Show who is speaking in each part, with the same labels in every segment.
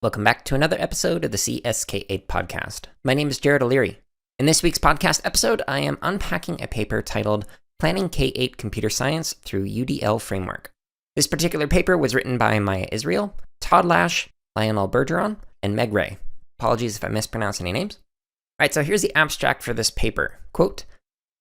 Speaker 1: Welcome back to another episode of the CSK8 podcast. My name is Jared O'Leary. In this week's podcast episode, I am unpacking a paper titled Planning K-8 Computer Science Through UDL Framework. This particular paper was written by Maya Israel, Todd Lash, Lionel Bergeron, and Meg Ray. Apologies if I mispronounce any names. All right, so here's the abstract for this paper. Quote,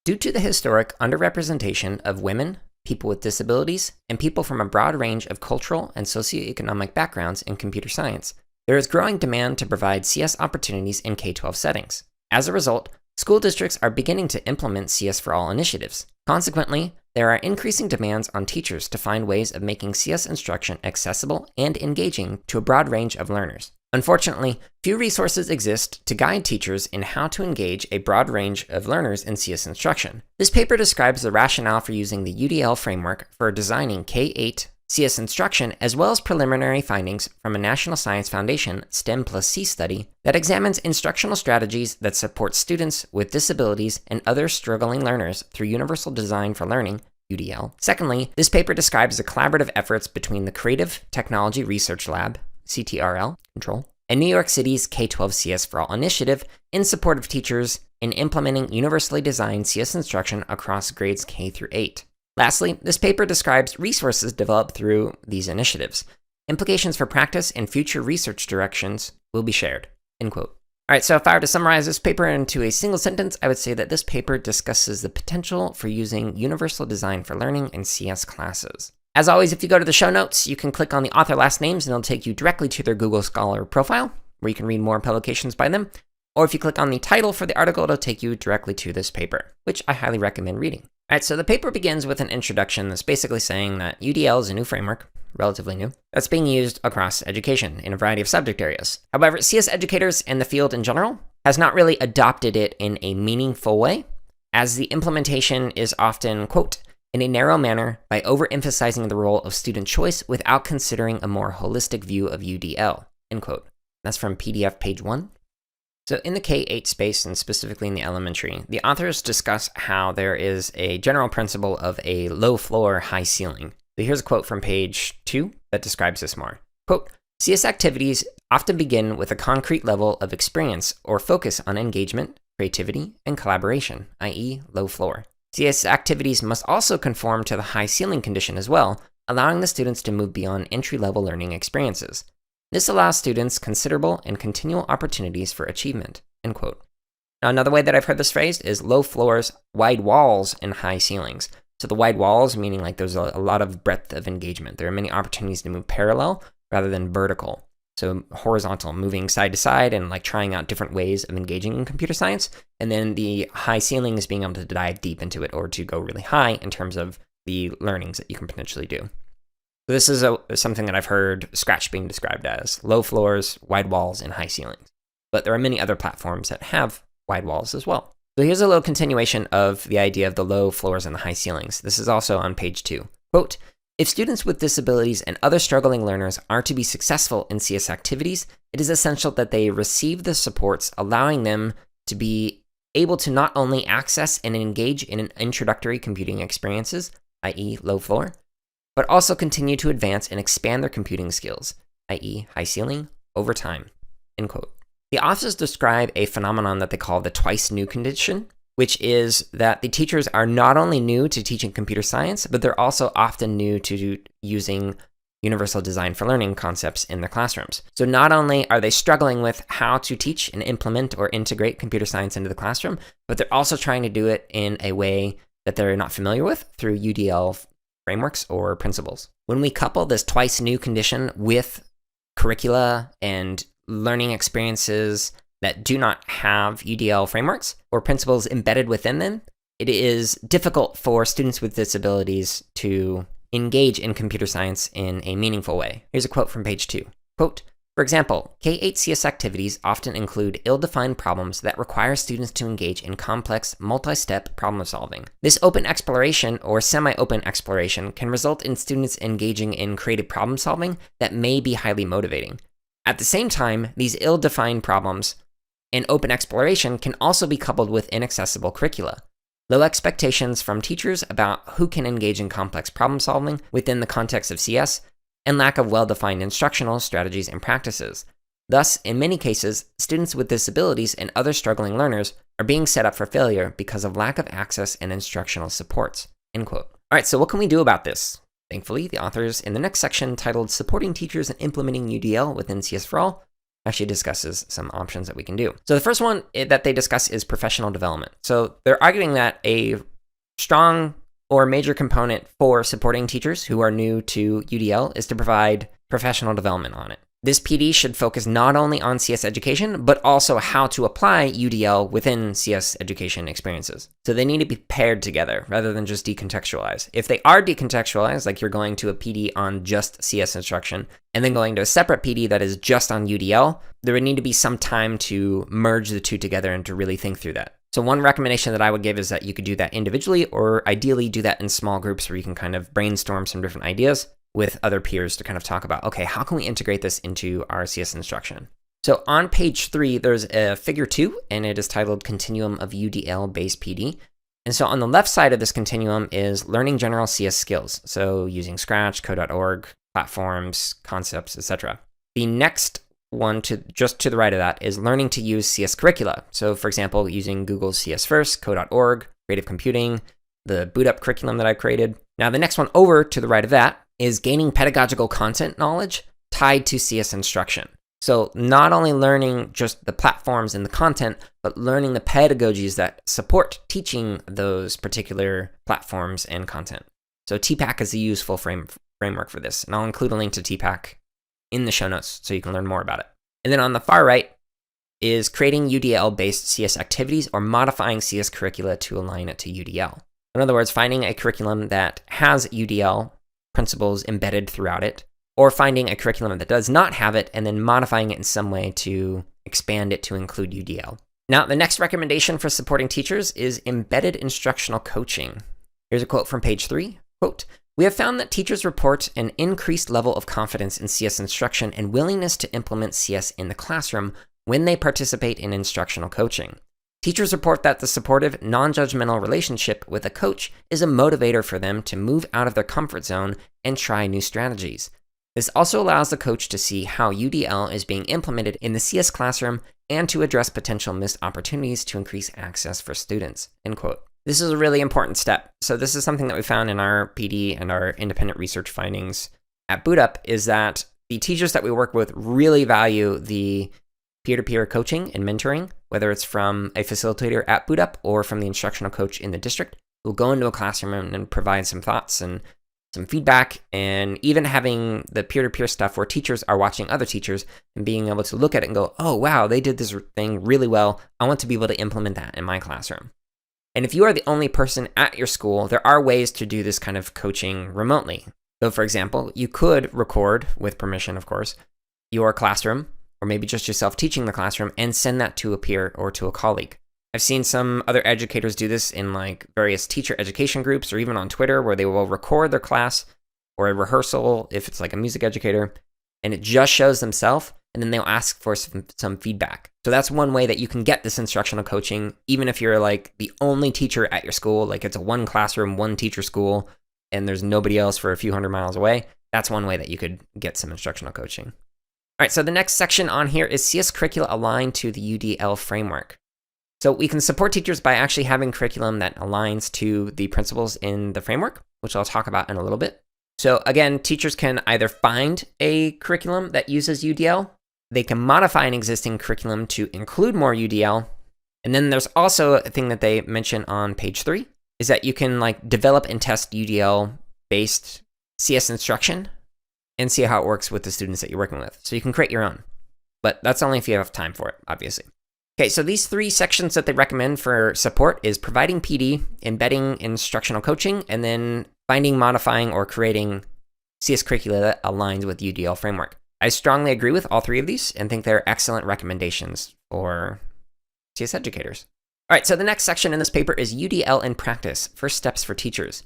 Speaker 1: due to the historic underrepresentation of women, people with disabilities, and people from a broad range of cultural and socioeconomic backgrounds in computer science, there is growing demand to provide CS opportunities in K-12 settings. As a result, school districts are beginning to implement CS for All initiatives. Consequently, there are increasing demands on teachers to find ways of making CS instruction accessible and engaging to a broad range of learners. Unfortunately, few resources exist to guide teachers in how to engage a broad range of learners in CS instruction. This paper describes the rationale for using the UDL framework for designing K-8 CS instruction, as well as preliminary findings from a National Science Foundation STEM plus C study that examines instructional strategies that support students with disabilities and other struggling learners through Universal Design for Learning, UDL. Secondly, this paper describes the collaborative efforts between the Creative Technology Research Lab, CTRL, control, and New York City's K-12 CS for All initiative in support of teachers in implementing universally designed CS instruction across grades K through 8. Lastly, this paper describes resources developed through these initiatives. Implications for practice and future research directions will be shared. End quote. All right, so if I were to summarize this paper into a single sentence, I would say that this paper discusses the potential for using Universal Design for Learning in CS classes. As always, if you go to the show notes, you can click on the author last names and it'll take you directly to their Google Scholar profile, where you can read more publications by them. Or if you click on the title for the article, it'll take you directly to this paper, which I highly recommend reading. All right, so the paper begins with an introduction that's basically saying that UDL is a new framework, relatively new, that's being used across education in a variety of subject areas. However, CS educators and the field in general has not really adopted it in a meaningful way, as the implementation is often, quote, in a narrow manner by overemphasizing the role of student choice without considering a more holistic view of UDL, end quote. That's from PDF page 1. So in the K-8 space, and specifically in the elementary, the authors discuss how there is a general principle of a low floor, high ceiling. So here's a quote from page 2 that describes this more. Quote, CS activities often begin with a concrete level of experience or focus on engagement, creativity, and collaboration, i.e. low floor. CS activities must also conform to the high ceiling condition as well, allowing the students to move beyond entry-level learning experiences. This allows students considerable and continual opportunities for achievement, end quote. Now, another way that I've heard this phrased is low floors, wide walls, and high ceilings. So the wide walls, meaning like there's a lot of breadth of engagement. There are many opportunities to move parallel rather than vertical. So horizontal, moving side to side and like trying out different ways of engaging in computer science. And then the high ceiling is being able to dive deep into it or to go really high in terms of the learnings that you can potentially do. So this is something that I've heard Scratch being described as low floors, wide walls, and high ceilings. But there are many other platforms that have wide walls as well. So here's a little continuation of the idea of the low floors and the high ceilings. This is also on page 2. Quote, if students with disabilities and other struggling learners are to be successful in CS activities, it is essential that they receive the supports allowing them to be able to not only access and engage in an introductory computing experiences, i.e. low floor, but also continue to advance and expand their computing skills, i.e. high ceiling, over time, end quote. The authors describe a phenomenon that they call the twice new condition, which is that the teachers are not only new to teaching computer science, but they're also often new to using Universal Design for Learning concepts in their classrooms. So not only are they struggling with how to teach and implement or integrate computer science into the classroom, but they're also trying to do it in a way that they're not familiar with through UDL frameworks or principles. When we couple this twice new condition with curricula and learning experiences that do not have UDL frameworks or principles embedded within them, it is difficult for students with disabilities to engage in computer science in a meaningful way. Here's a quote from page 2. Quote, for example, K-8 CS activities often include ill-defined problems that require students to engage in complex, multi-step problem solving. This open exploration or semi-open exploration can result in students engaging in creative problem solving that may be highly motivating. At the same time, these ill-defined problems and open exploration can also be coupled with inaccessible curricula, low expectations from teachers about who can engage in complex problem solving within the context of CS, and lack of well-defined instructional strategies and practices. Thus, in many cases, students with disabilities and other struggling learners are being set up for failure because of lack of access and instructional supports. End quote. All right, so what can we do about this? Thankfully, the authors in the next section titled Supporting Teachers in Implementing UDL Within CS for All actually discusses some options that we can do. So the first one that they discuss is professional development. So they're arguing that a strong or major component for supporting teachers who are new to UDL is to provide professional development on it. This PD should focus not only on CS education, but also how to apply UDL within CS education experiences. So they need to be paired together rather than just decontextualized. If they are decontextualized, like you're going to a PD on just CS instruction and then going to a separate PD that is just on UDL, there would need to be some time to merge the two together and to really think through that. So one recommendation that I would give is that you could do that individually, or ideally do that in small groups where you can kind of brainstorm some different ideas with other peers to kind of talk about, okay, how can we integrate this into our CS instruction? So on page 3, there's a figure 2, and it is titled Continuum of UDL-based PD. And so on the left side of this continuum is learning general CS skills. So using Scratch, Code.org, platforms, concepts, etc. The next one just to the right of that is learning to use CS curricula. So for example, using Google's CS First, Code.org, Creative Computing, the Boot Up curriculum that I created. Now the next one over to the right of that is gaining pedagogical content knowledge tied to CS instruction. So not only learning just the platforms and the content, but learning the pedagogies that support teaching those particular platforms and content. So TPACK is a useful framework for this, and I'll include a link to TPACK in the show notes so you can learn more about it. And then on the far right is creating UDL-based CS activities or modifying CS curricula to align it to UDL. In other words, finding a curriculum that has UDL principles embedded throughout it, or finding a curriculum that does not have it and then modifying it in some way to expand it to include UDL. Now, the next recommendation for supporting teachers is embedded instructional coaching. Here's a quote from page 3. Quote, "We have found that teachers report an increased level of confidence in CS instruction and willingness to implement CS in the classroom when they participate in instructional coaching. Teachers report that the supportive, non-judgmental relationship with a coach is a motivator for them to move out of their comfort zone and try new strategies. This also allows the coach to see how UDL is being implemented in the CS classroom and to address potential missed opportunities to increase access for students." End quote. This is a really important step. So this is something that we found in our PD and our independent research findings at Boot Up, is that the teachers that we work with really value the peer-to-peer coaching and mentoring, whether it's from a facilitator at Boot Up or from the instructional coach in the district, who'll go into a classroom and provide some thoughts and some feedback, and even having the peer-to-peer stuff where teachers are watching other teachers and being able to look at it and go, oh, wow, they did this thing really well. I want to be able to implement that in my classroom. And if you are the only person at your school, there are ways to do this kind of coaching remotely. So for example, you could record, with permission of course, your classroom, or maybe just yourself teaching the classroom, and send that to a peer or to a colleague. I've seen some other educators do this in like various teacher education groups or even on Twitter, where they will record their class or a rehearsal if it's like a music educator, and it just shows themselves, and then they'll ask for some feedback. So that's one way that you can get this instructional coaching, even if you're like the only teacher at your school, like it's a one classroom, one teacher school, and there's nobody else for a few hundred miles away. That's one way that you could get some instructional coaching. All right, so the next section on here is CS curricula aligned to the UDL framework. So we can support teachers by actually having curriculum that aligns to the principles in the framework, which I'll talk about in a little bit. So again, teachers can either find a curriculum that uses UDL, they can modify an existing curriculum to include more UDL, and then there's also a thing that they mention on page 3, is that you can like develop and test UDL-based CS instruction and see how it works with the students that you're working with. So you can create your own, but that's only if you have time for it, obviously. Okay, so these 3 sections that they recommend for support is providing PD, embedding instructional coaching, and then finding, modifying, or creating CS curricula that aligns with UDL framework. I strongly agree with all 3 of these and think they're excellent recommendations for CS educators. All right, so the next section in this paper is UDL in practice, first steps for teachers.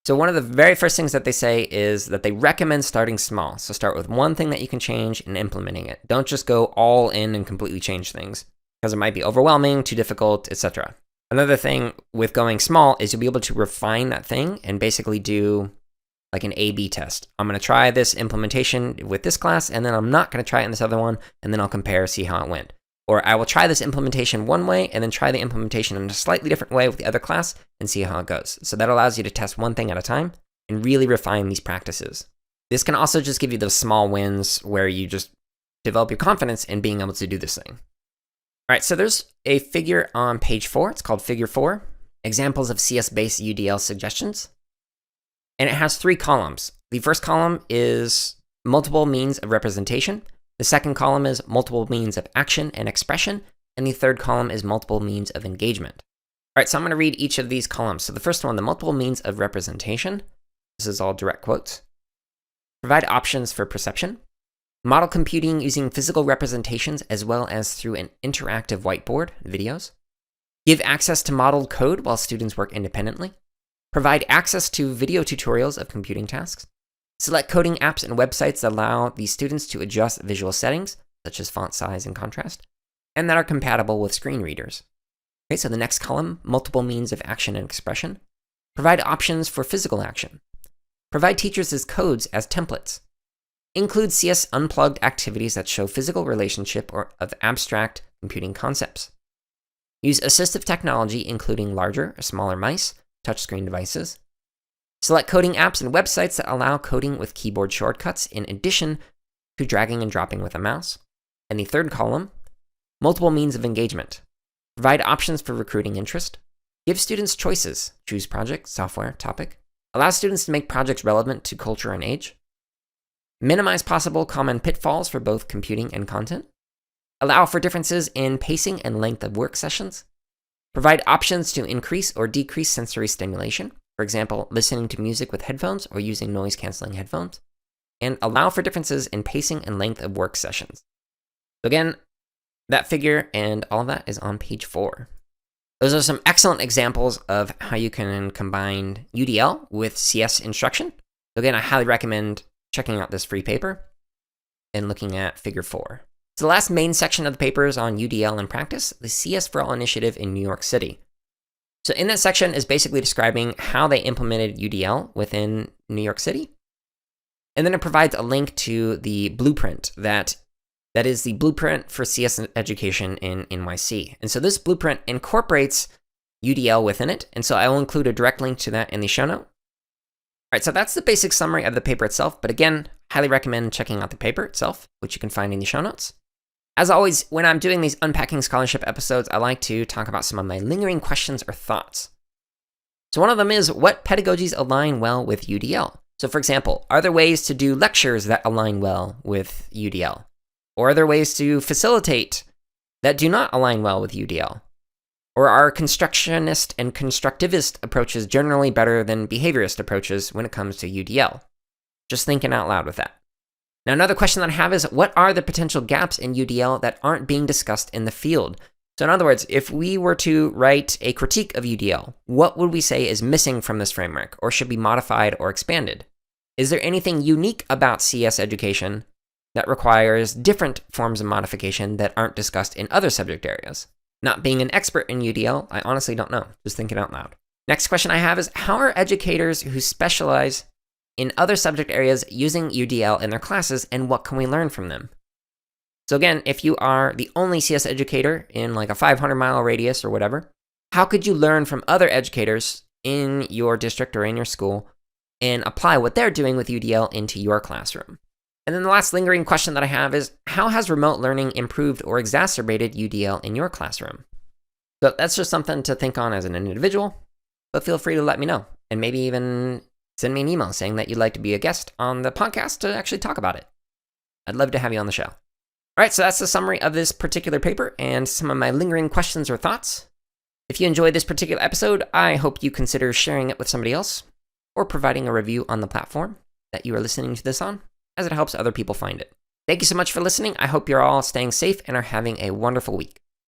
Speaker 1: So one of the very first things that they say is that they recommend starting small. So start with one thing that you can change and implementing it. Don't just go all in and completely change things, because it might be overwhelming, too difficult, etc. Another thing with going small is you'll be able to refine that thing and basically do like an A/B test. I'm going to try this implementation with this class, and then I'm not going to try it in this other one, and then I'll compare, see how it went. Or I will try this implementation one way, and then try the implementation in a slightly different way with the other class, and see how it goes. So that allows you to test one thing at a time and really refine these practices. This can also just give you those small wins where you just develop your confidence in being able to do this thing. All right, so there's a figure on page 4. It's called Figure 4, Examples of CS-based UDL Suggestions. And it has 3 columns. The first column is multiple means of representation. The second column is multiple means of action and expression. And the third column is multiple means of engagement. All right, so I'm going to read each of these columns. So the first one, the multiple means of representation. This is all direct quotes. Provide options for perception. Model computing using physical representations as well as through an interactive whiteboard, videos. Give access to modeled code while students work independently. Provide access to video tutorials of computing tasks. Select coding apps and websites that allow the students to adjust visual settings, such as font size and contrast, and that are compatible with screen readers. Okay, so the next column, multiple means of action and expression. Provide options for physical action. Provide teachers as codes as templates. Include CS Unplugged activities that show physical relationship or of abstract computing concepts. Use assistive technology, including larger or smaller mice, touchscreen devices. Select coding apps and websites that allow coding with keyboard shortcuts in addition to dragging and dropping with a mouse. And the third column, multiple means of engagement. Provide options for recruiting interest. Give students choices. Choose project, software, topic. Allow students to make projects relevant to culture and age. Minimize possible common pitfalls for both computing and content. Allow for differences in pacing and length of work sessions. Provide options to increase or decrease sensory stimulation, for example, listening to music with headphones or using noise-canceling headphones. And allow for differences in pacing and length of work sessions. So again, that figure and all of that is on page 4. Those are some excellent examples of how you can combine UDL with CS instruction. So again, I highly recommend checking out this free paper and looking at figure 4. So the last main section of the paper is on UDL in practice, the CS for All initiative in New York City. So in that section is basically describing how they implemented UDL within New York City. And then it provides a link to the blueprint that is the blueprint for CS education in NYC. And so this blueprint incorporates UDL within it. And so I will include a direct link to that in the show note. All right, so that's the basic summary of the paper itself. But again, highly recommend checking out the paper itself, which you can find in the show notes. As always, when I'm doing these Unpacking Scholarship episodes, I like to talk about some of my lingering questions or thoughts. So one of them is, what pedagogies align well with UDL? So for example, are there ways to do lectures that align well with UDL? Or are there ways to facilitate that do not align well with UDL? Or are constructionist and constructivist approaches generally better than behaviorist approaches when it comes to UDL? Just thinking out loud with that. Now, another question that I have is, what are the potential gaps in UDL that aren't being discussed in the field? So in other words, if we were to write a critique of UDL, what would we say is missing from this framework, or should be modified or expanded? Is there anything unique about CS education that requires different forms of modification that aren't discussed in other subject areas? Not being an expert in UDL, I honestly don't know. Just thinking out loud. Next question I have is, how are educators who specialize in other subject areas using UDL in their classes, and what can we learn from them? So again, if you are the only CS educator in like a 500-mile radius or whatever, how could you learn from other educators in your district or in your school and apply what they're doing with UDL into your classroom? And then the last lingering question that I have is, how has remote learning improved or exacerbated UDL in your classroom? So that's just something to think on as an individual, but feel free to let me know, and maybe even send me an email saying that you'd like to be a guest on the podcast to actually talk about it. I'd love to have you on the show. All right, so that's the summary of this particular paper and some of my lingering questions or thoughts. If you enjoyed this particular episode, I hope you consider sharing it with somebody else or providing a review on the platform that you are listening to this on, as it helps other people find it. Thank you so much for listening. I hope you're all staying safe and are having a wonderful week.